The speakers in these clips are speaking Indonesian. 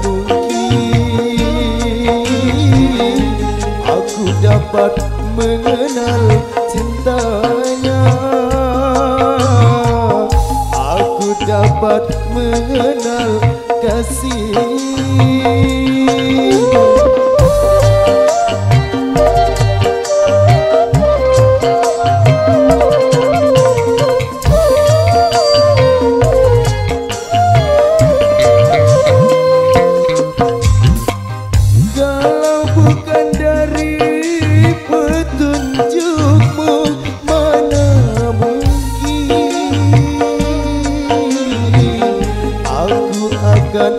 mungkin aku dapat mengenal cintanya, aku dapat mengenal kasih. Kalau bukan dari petunjukmu, mana mungkin aku akan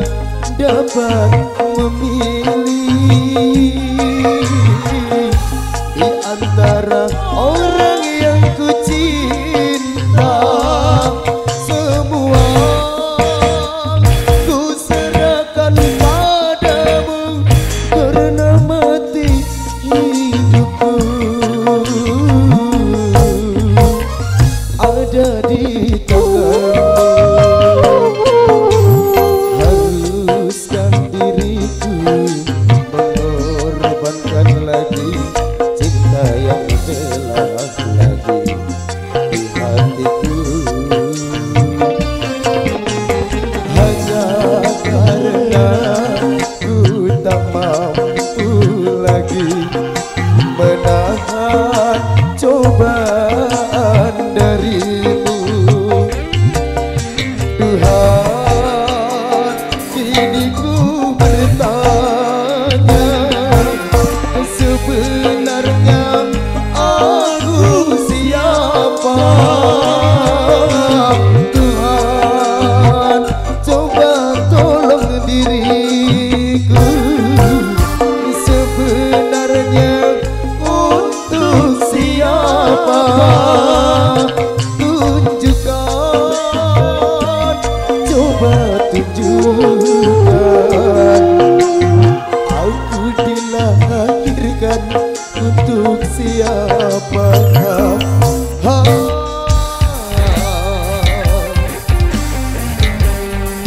dapat memilih di antara orang yang ku cinta. Semua ku serahkan padamu karena mati hidupku ada di tanganmu. Haruskan diriku mengorbankan lagi cinta yang telah lagi di hatiku, hanya karena ku tak mampu lagi menahan cobaan darimu. Tuhan, kini ku bertanya, sebenarnya aku siapa? Tuhan, coba tolong diriku. Sebenarnya untuk siapa? Tunjukkan, coba tunjukkan. Aku dilahirkan untuk siapa?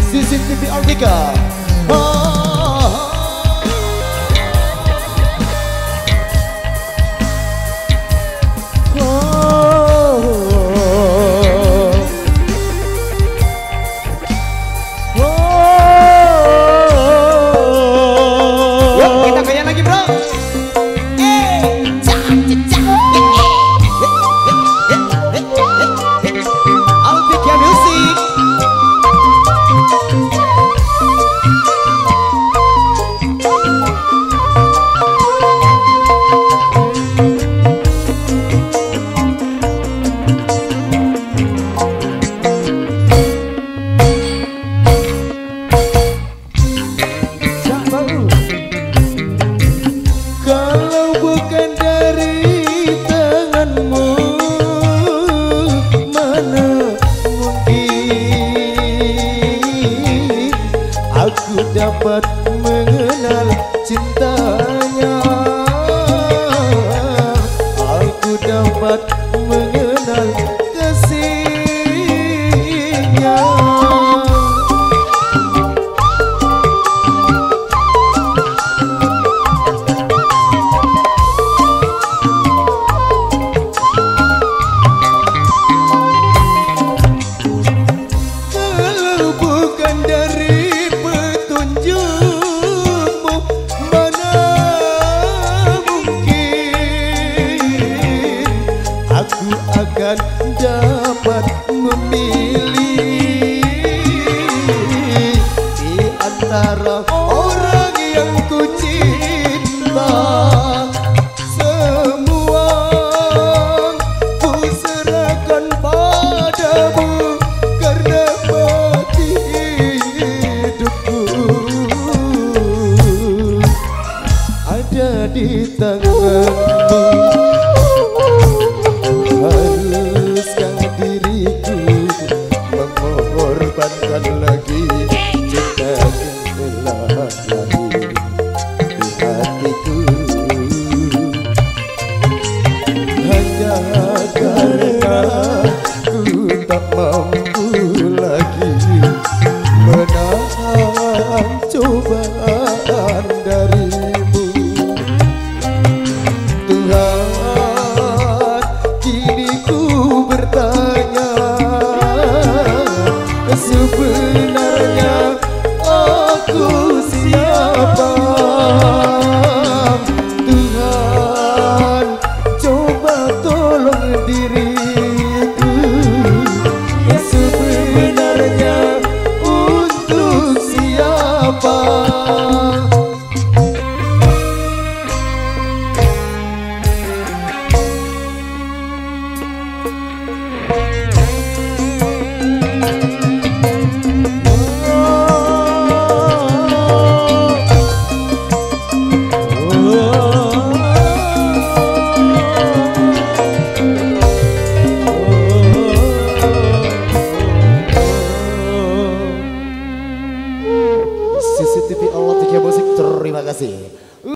CCTV Altika. Kita goyang lagi bro. Altika Music. Kalau bukan dari tanganmu, mana mungkin aku dapat mengenal cintanya, aku dapat mengenal kasihnya. Kalau bukan dari petunjukmu, mana mungkin aku akan dapat memilih di antara orang yang ku cinta. Semua ku serahkan padamu karena mati hidupku ada di tanganmu. Haruskan diriku mengorbankan lagi cinta yang telah lagi di hatiku, hanya karena ku tak mampu lagi menahan cobaan darimu. Tuhan, kini ku bertanya, sebenarnya aku siapa? Tuhan, coba tolong diriku, sebenarnya untuk siapa? CCTV Allah 3 Musik, terima kasih.